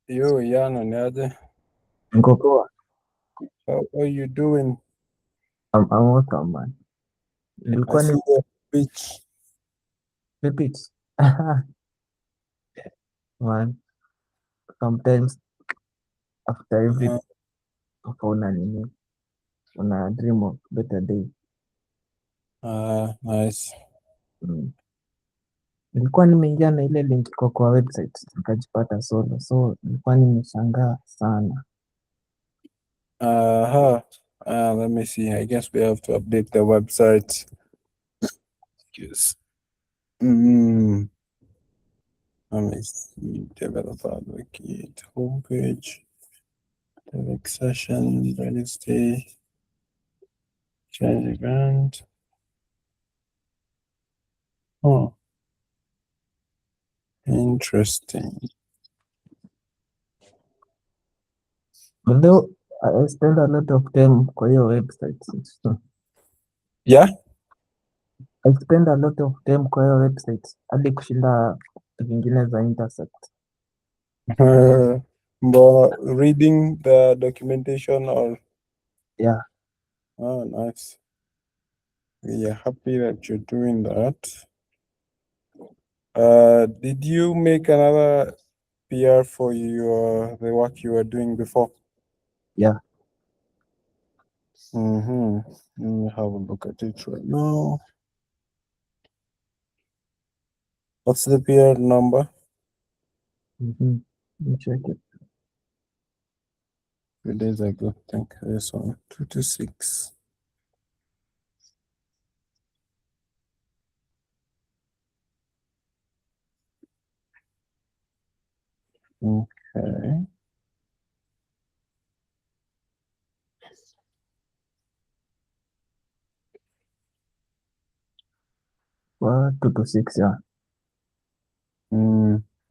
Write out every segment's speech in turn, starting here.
Yo, Yana, niaje? Niko poa. How are you doing? I'm welcome man. I Nilikuwa ni see the beach. repeat. Man, sometimes after every Uh, una nini, una dream of better day. nice. Mm. Nilikuwa nimeingia na ile link iko kwa website nikajipata solo, so nilikuwa nimeshangaa sana. Uh-huh. Let me see. I guess we have to update the website. Yes. Mm, let me see. Developer advocate homepage. Select session. Register. Change event. Oh, interesting. Although I spend a lot of time kwa hiyo website. Yeah. I spend a lot of time kwa hiyo website hadi kushinda vingine za Intersect. But reading the documentation or Yeah, oh, nice. We are happy that you're doing that. Did you make another PR for the work you were doing before? yeah. Mm-hmm. Let me have a look at it right now. What's the PR number? Mm-hmm. Let me check it. 3 days ago. I think this one. 226. Okay. Well, 2 to 6, yeah.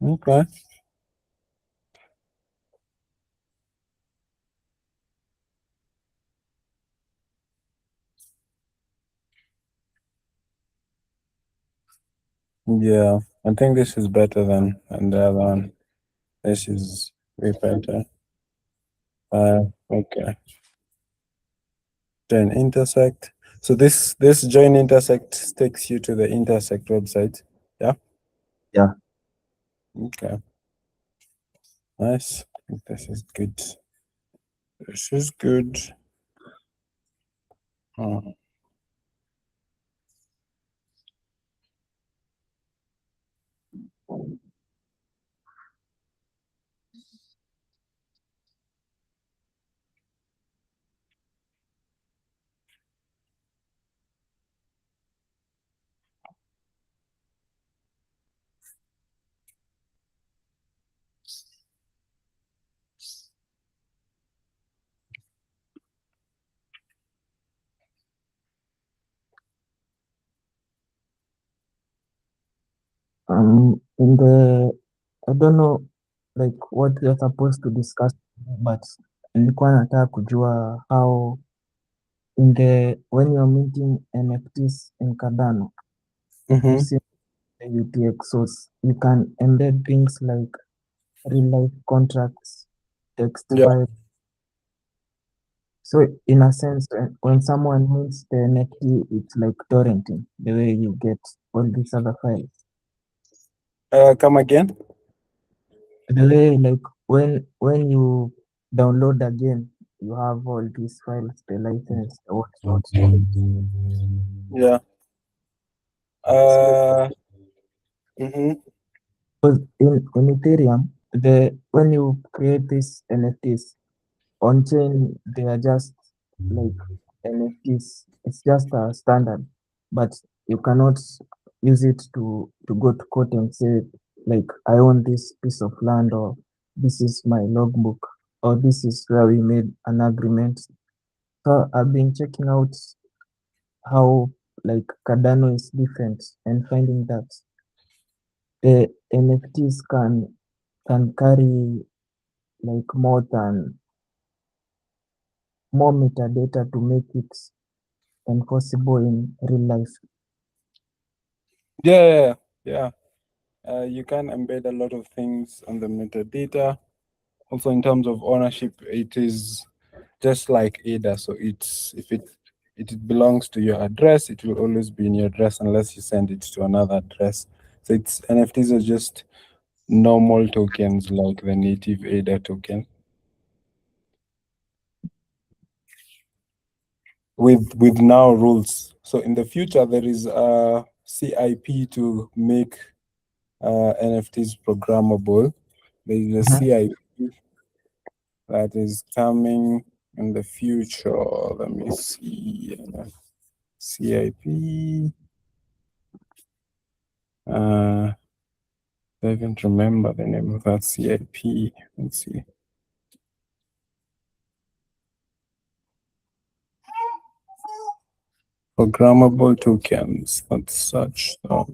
Okay. Yeah, I think this is better than the other one. This is way better. Okay. Join Intersect. So this join Intersect takes you to the Intersect website. Yeah. Yeah. Okay. Nice. I think this is good. This is good. Uh, In the I don't know like what you're supposed to discuss, but nilikuwa nataka kujua how in the when you're minting NFTs in Cardano mm-hmm. using the UTX source, you can embed things like real life contracts, text Yeah. files. So in a sense, when someone mints the NFT, it's like torrenting, the way you get all these other files. Come again. The way like when you download again, you have all these files, the license, the whatnot. Yeah. Uh. Mm-hmm. Because in Ethereum, the when you create these NFTs on chain, they are just like NFTs. It's just a standard, but you cannot use it to go to court and say like I own this piece of land, or this is my logbook, or this is where we made an agreement. So I've been checking out how like Cardano is different and finding that the NFTs can carry like more metadata to make it enforceable in real life. Yeah. Yeah. You can embed a lot of things on the metadata. Also, in terms of ownership, it is just like ADA. So it's if it belongs to your address, it will always be in your address unless you send it to another address. So it's NFTs are just normal tokens like the native ADA token. With now rules. So in the future, there is a CIP to make NFTs programmable. There is a CIP that is coming in the future. Let me see. CIP. I can't remember the name of that CIP. Let's see. Programmable tokens. Let's search that.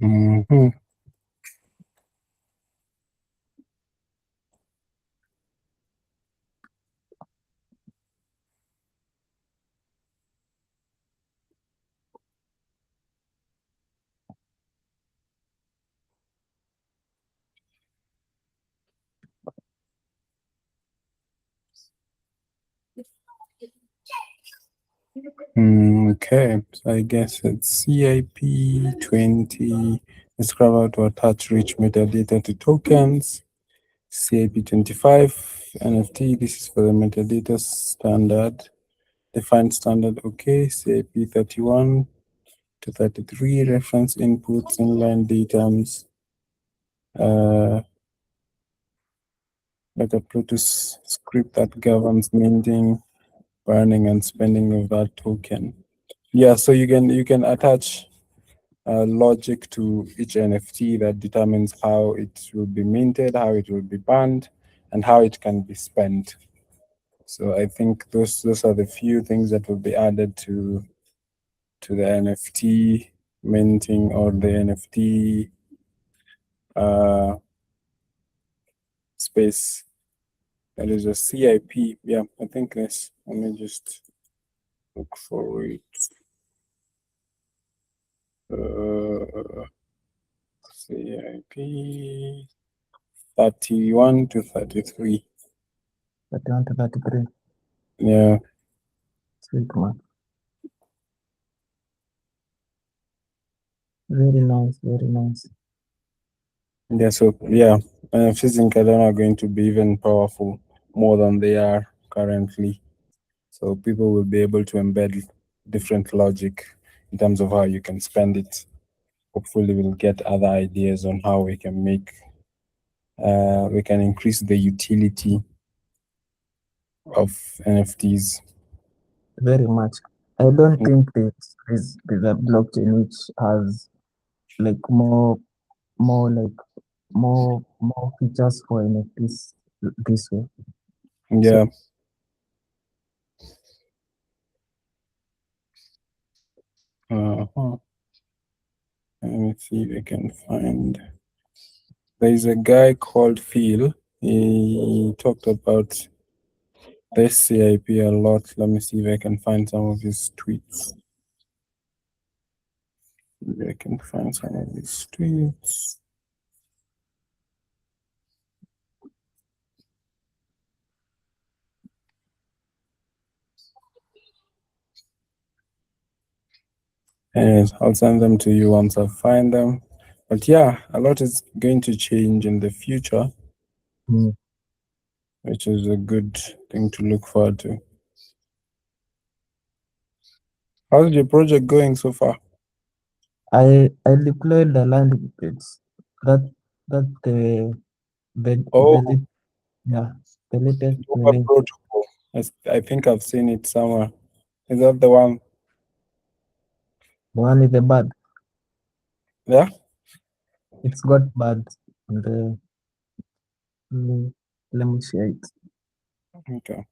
Mhm. Okay, so I guess it's CIP 20. Describe how to attach rich metadata to tokens. CIP 25 NFT. This is for the metadata standard. Defined standard. Okay. CIP 31 to 33. Reference inputs, inline datums. Like a Plutus script that governs minting, burning, and spending of that token. Yeah, so you can attach logic to each NFT that determines how it will be minted, how it will be banned, and how it can be spent. So I think those are the few things that will be added to the NFT minting or the NFT space. There is a CIP. Yeah, I think this. Let me just look for it. CIP 31 to 33. 31 to 33. Yeah. Sweet man. Very nice, very nice. Yeah, so yeah, NFTs in Cardano are going to be even powerful more than they are currently. So people will be able to embed different logic in terms of how you can spend it. Hopefully we'll get other ideas on how we can make we can increase the utility of NFTs. Very much. I don't think there's a blockchain which has like more features for NFTs this way. Yeah. Let me see if I can find. There's a guy called Phil. He talked about this CIP a lot. Let me see if I can find some of his tweets. Maybe I can find some of his tweets. Anyways, I'll send them to you once I find them. But yeah, a lot is going to change in the future, which is a good thing to look forward to. How's your project going so far? I deployed the landing page. That the yeah, the latest Uber release. protocol. I think I've seen it somewhere. Is that the one? The one with the bud. Yeah. It's got buds on the. Let me share it. Okay.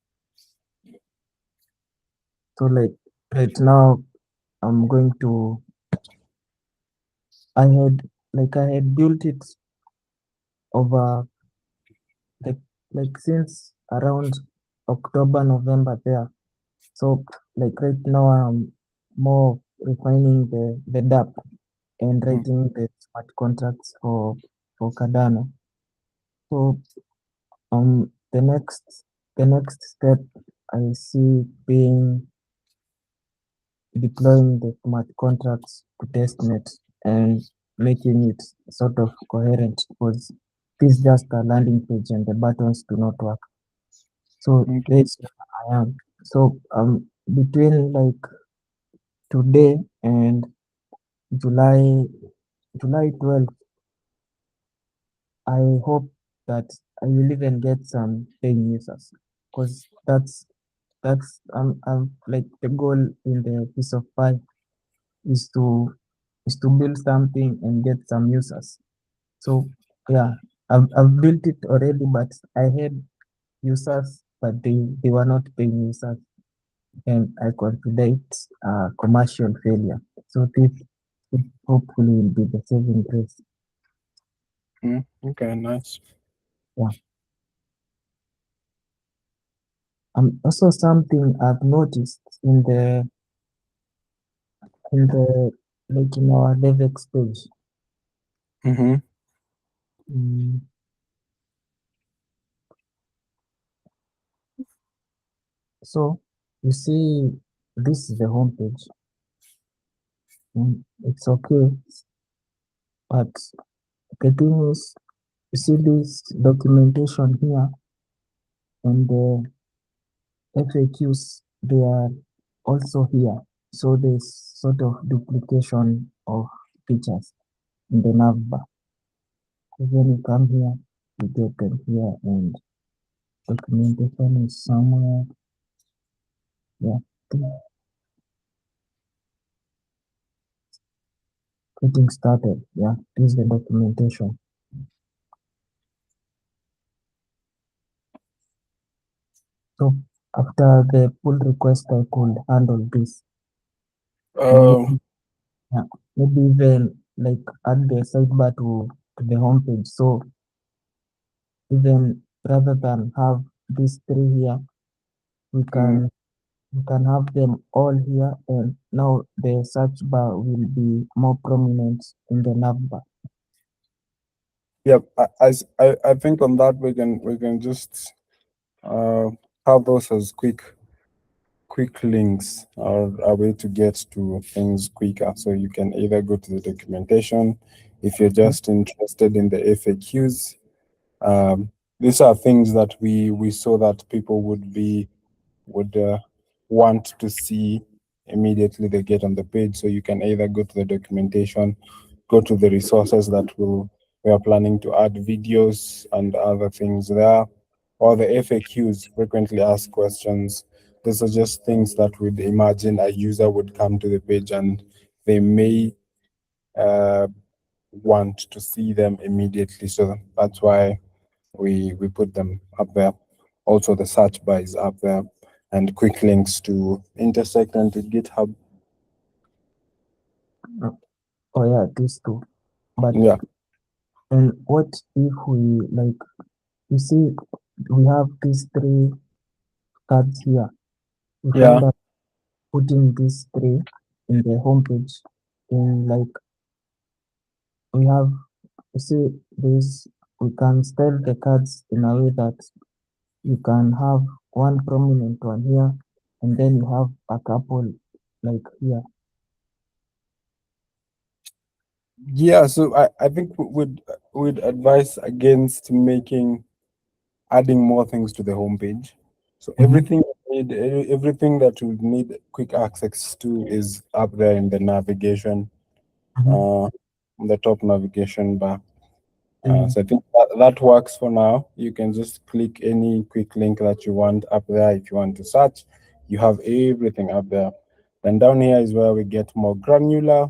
So like right now, I'm going to I had built it over like since around October, November there. So like right now I'm more refining the DApp and writing the smart contracts for Cardano. So the next step I see being deploying the smart contracts to testnet and making it sort of coherent, because this is just a landing page and the buttons do not work. So Okay. that's where I am. So between like today and July July 12th, I hope that I will even get some paying users, because that's like the goal in the piece of pie is to build something and get some users. So yeah, I've built it already, but I had users, but they were not paying users, and I consider it commercial failure. So this hopefully will be the saving grace. Okay, nice. Yeah. Also something I've noticed in the like in our DevX page. Mm-hmm. Mm, so you see, this is the homepage. It's okay, but the thing is, you see this documentation here and the FAQs, they are also here. So there's sort of duplication of features in the navbar. So when you come here, you get them here, and documentation is somewhere. Yeah, getting started. Yeah, this is the documentation. So after the pull request, I could handle this, and Um, yeah, maybe even like add the sidebar to the homepage. So even rather than have these three here, we mm, can we can have them all here, and now the search bar will be more prominent in the navbar. yeah, I think on that we can just uh have those as quick links or a way to get to things quicker. So you can either go to the documentation if you're just interested in the FAQs. Um, these are things that we saw that people would want to see immediately they get on the page. So you can either go to the documentation, go to the resources that we are planning to add videos and other things there, or the FAQs, frequently asked questions. These are just things that we'd imagine a user would come to the page and they may uh, want to see them immediately. So that's why we put them up there. Also, the search bar is up there, and quick links to Intersect and to GitHub. Oh yeah, these two. But Yeah, and what if we like? You see, we have these three cards here. We yeah, find out putting these three in the homepage. In like we have, you see, this we can style the cards in a way that you can have one prominent one here, and then you have a couple like here. yeah. So I think would advise against adding more things to the homepage. So Mm-hmm. everything that you need quick access to is up there in the navigation, Mm-hmm. on the top navigation bar. Yeah. So I think that works for now. You can just click any quick link that you want up there. If you want to search, you have everything up there. Then down here is where we get more granular,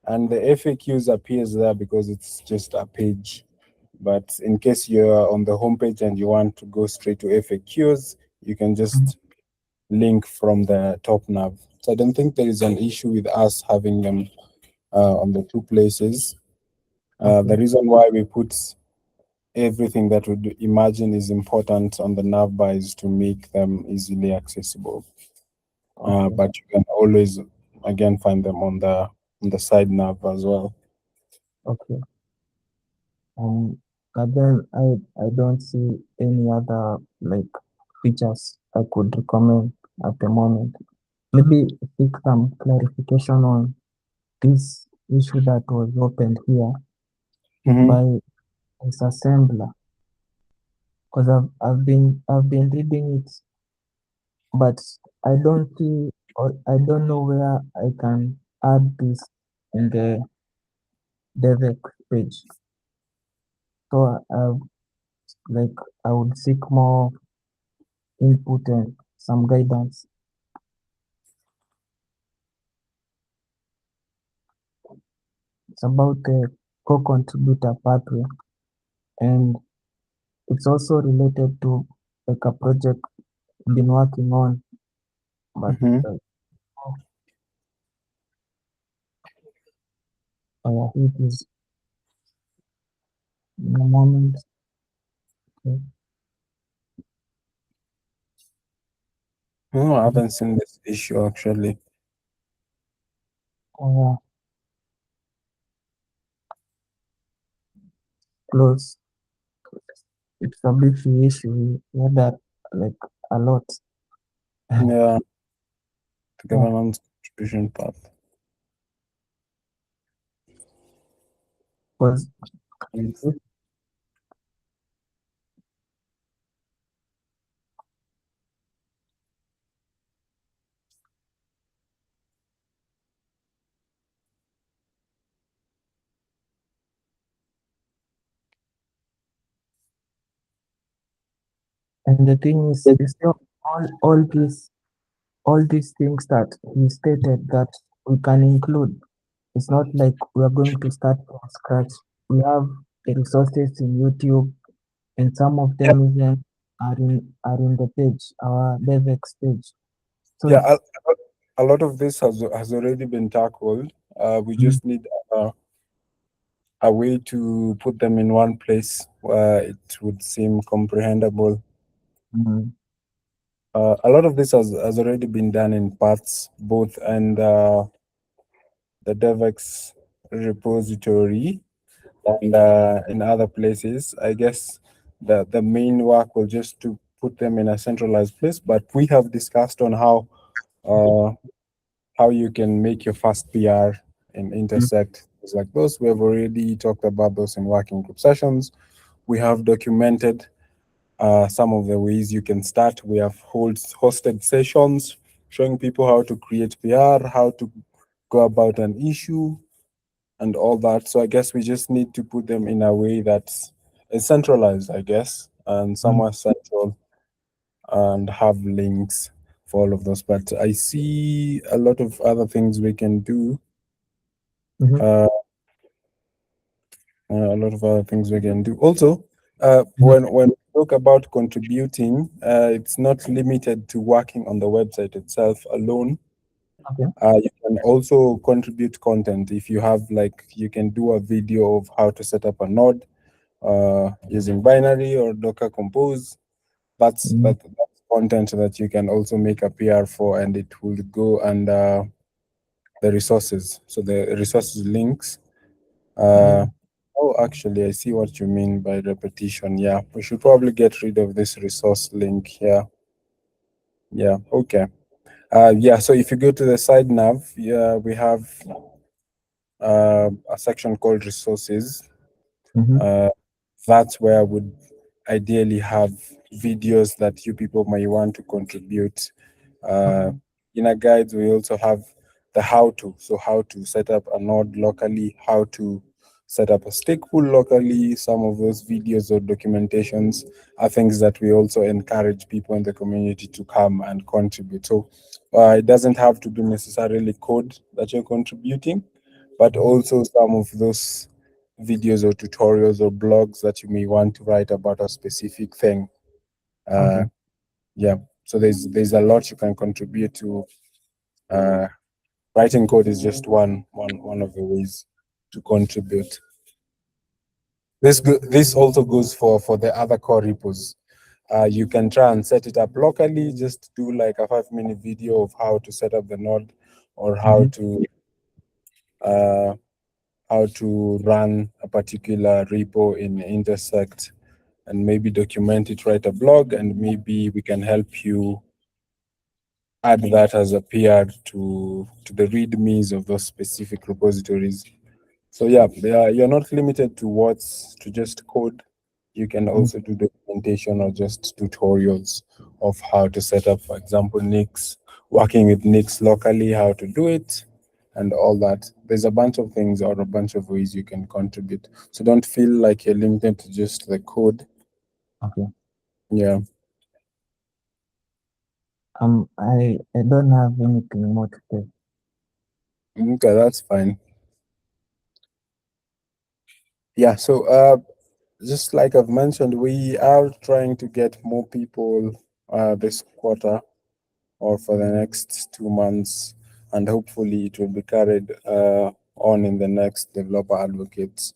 and the FAQs appears there because it's just a page. But in case you're on the homepage and you want to go straight to FAQs, you can Mhm. just link from the top nav. So I don't think there is an issue with us having them on the two places. Okay. The reason why we put everything that would imagine is important on the navbar is to make them easily accessible. Okay. But you can always again find them on the side nav as well. Okay. But then I don't see any other like features I could recommend at the moment. Maybe seek some clarification on this issue that was opened here Mhm. by disassembler, because I've been reading it, but I don't see or I don't know where I can add this in the DevX page. So like I would seek more input and some guidance. It's about the co-contributor pathway, and it's also related to like a project I've been working on, but Mhm. it is in a moment. Okay. No, I haven't seen this issue actually. Oh, yeah, close. It's a big issue. We had that like a lot. Yeah, the Yeah, governance contribution path. because Mm. and the thing is, it's not all these things that he stated that we can include. It's not like we are going to start from scratch. We have the resources in YouTube, and some of Yeah, them even are in the page, our DevX page. So yeah. it's A lot of this has already been tackled. We mm, just need a way to put them in one place where it would seem comprehensible. mm, A lot of this has already been done in parts, both and the DevX repository and in other places. I guess the main work will just to put them in a centralized place. But we have discussed on how you can make your first PR and mm, intersect things like those. We have already talked about those in working group sessions. We have documented some of the ways you can start. We have hosted sessions showing people how to create PR, how to go about an issue, and all that. So I guess we just need to put them in a way that's centralized, I guess, and mm, somewhere central and have links for all of those. But I see a lot of other things we can do. mhm, Uh, a lot of other things we can do. Also, mhm. when we talk about contributing, it's not limited to working on the website itself alone. Okay. You can also contribute content. If you have like, you can do a video of how to set up a node using binary or Docker Compose. Mm, That's content that you can also make a PR for, and it will go under the resources. So the resources links. Uh, mm, oh, actually, I see what you mean by repetition. Yeah, we should probably get rid of this resource link here. Yeah, okay. Yeah, so if you go to the side nav, yeah, we have a section called resources. mhm, Uh, that's where I would ideally have videos that you people may want to contribute. Uh, okay. in our guides, we also have the how to. So how to set up a node locally, how to set up a stake pool locally. Some of those videos or documentations are things that we also encourage people in the community to come and contribute. So it doesn't have to be necessarily code that you're contributing, but Mhm, also some of those videos or tutorials or blogs that you may want to write about a specific thing. Uh, okay. yeah, so there's a lot you can contribute to. Uh, Writing code is just one of the ways to contribute. This also goes for the other core repos. You can try and set it up locally. Just do like a 5-minute video of how to set up the node, or uh, how to run a particular repo in Intersect, and maybe document it, write a blog, and maybe we can help you add that as a PR to the readmes of those specific repositories. So yeah, you're not limited to just code. You can also do documentation or just tutorials of how to set up, for example, Nix, working with Nix locally, how to do it, and all that. There's a bunch of things or a bunch of ways you can contribute. So don't feel like you're limited to just the code. Okay. Yeah. I don't have anything more to say. Okay, that's fine. Yeah, so just like I've mentioned, we are trying to get more people this quarter or for the next 2 months, and hopefully it will be carried on in the next developer advocates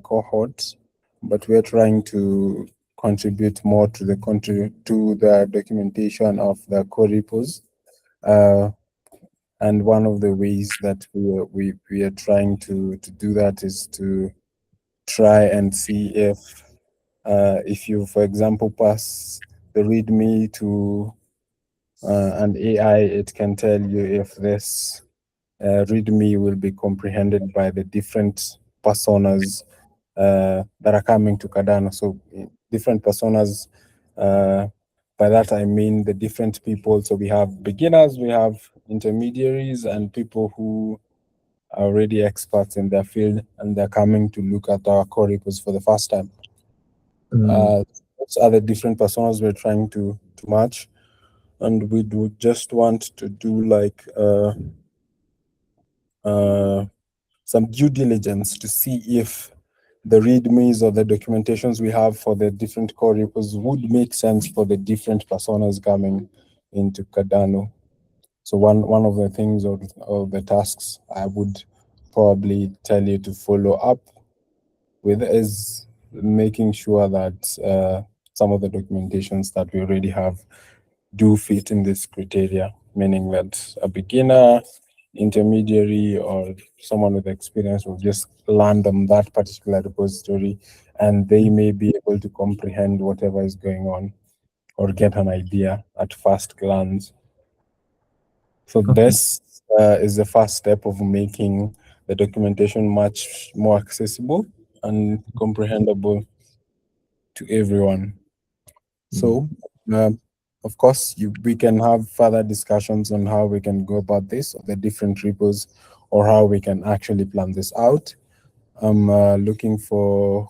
cohort. But we're trying to contribute more to the documentation of the core repos. And one of the ways that we are trying to do that is to try and see if you, for example, pass the README to an AI, it can tell you if this README will be comprehended by the different personas that are coming to Cardano. So different personas, by that I mean the different people. So we have beginners, we have intermediaries, and people who are already experts in their field, and they're coming to look at our core repos for the first time. Those are the different personas we're trying to match, and we do just want to do like some due diligence to see if the readmes or the documentations we have for the different core repos would make sense for the different personas coming into Cardano. So one of the things or the tasks I would probably tell you to follow up with is making sure that some of the documentations that we already have do fit in this criteria, meaning that a beginner, intermediary, or someone with experience will just land on that particular repository, and they may be able to comprehend whatever is going on or get an idea at first glance. So this is the first step of making the documentation much more accessible and comprehensible to everyone. So, of course, we can have further discussions on how we can go about this, the different repos, or how we can actually plan this out. I'm looking for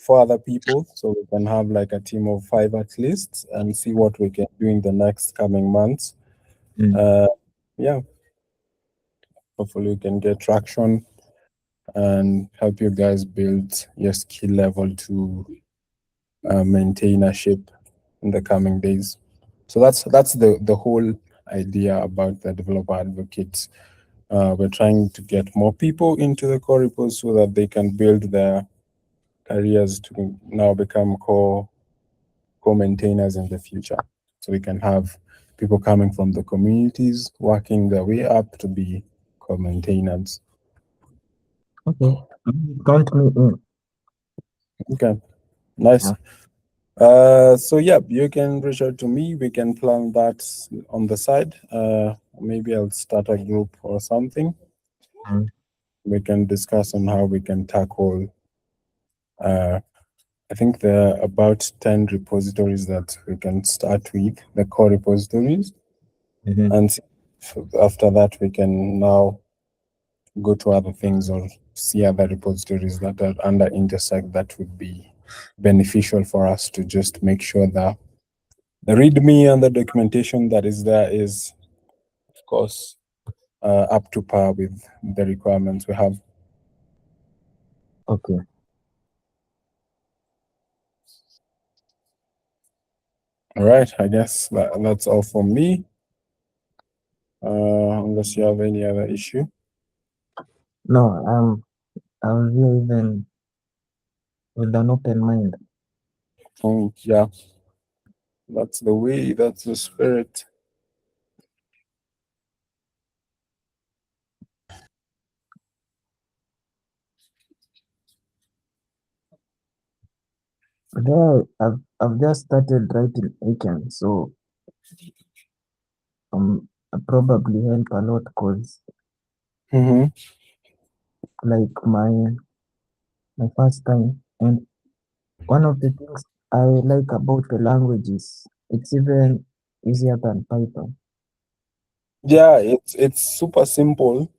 other people, so we can have like a team of 5 at least, and see what we can do in the next coming months. Yeah, hopefully we can get traction and help you guys build your skill level to maintainership in the coming days. So that's the whole idea about the developer advocates. We're trying to get more people into the core repos so that they can build their careers to now become core maintainers in the future. So we can have people coming from the communities working their way up to be core maintainers. Okay, count me in. Okay, nice. So yeah, you can reach out to me. We can plan that on the side. Maybe I'll start a group or something. We can discuss on how we can tackle. I think there are about 10 repositories that we can start with, the core repositories, and after that we can now go to other things or see other repositories that are under Intersect that would be beneficial for us to just make sure that the README and the documentation that is there is, of course, up to par with the requirements we have. Okay. All right, I guess that's all from me. Unless you have any other issue. No, I was here even with an open mind. Yeah, that's the way, that's the spirit. There, I've just started writing weekend, so I probably help a lot because Mm-hmm. like my first time, and one of the things I like about the language is it's even easier than Python. Yeah, it's super simple.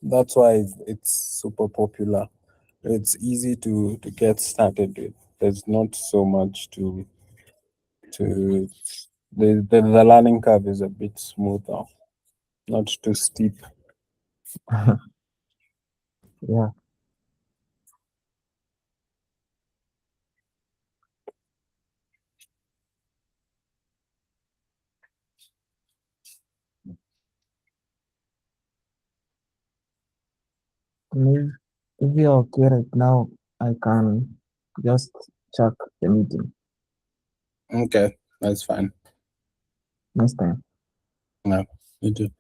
That's why it's super popular. It's easy to get started with. There's not so much to the learning curve is a bit smoother, not too steep. Yeah, maybe if you're okay right now, I can just check the meeting Okay, that's fine. next time. No, you do.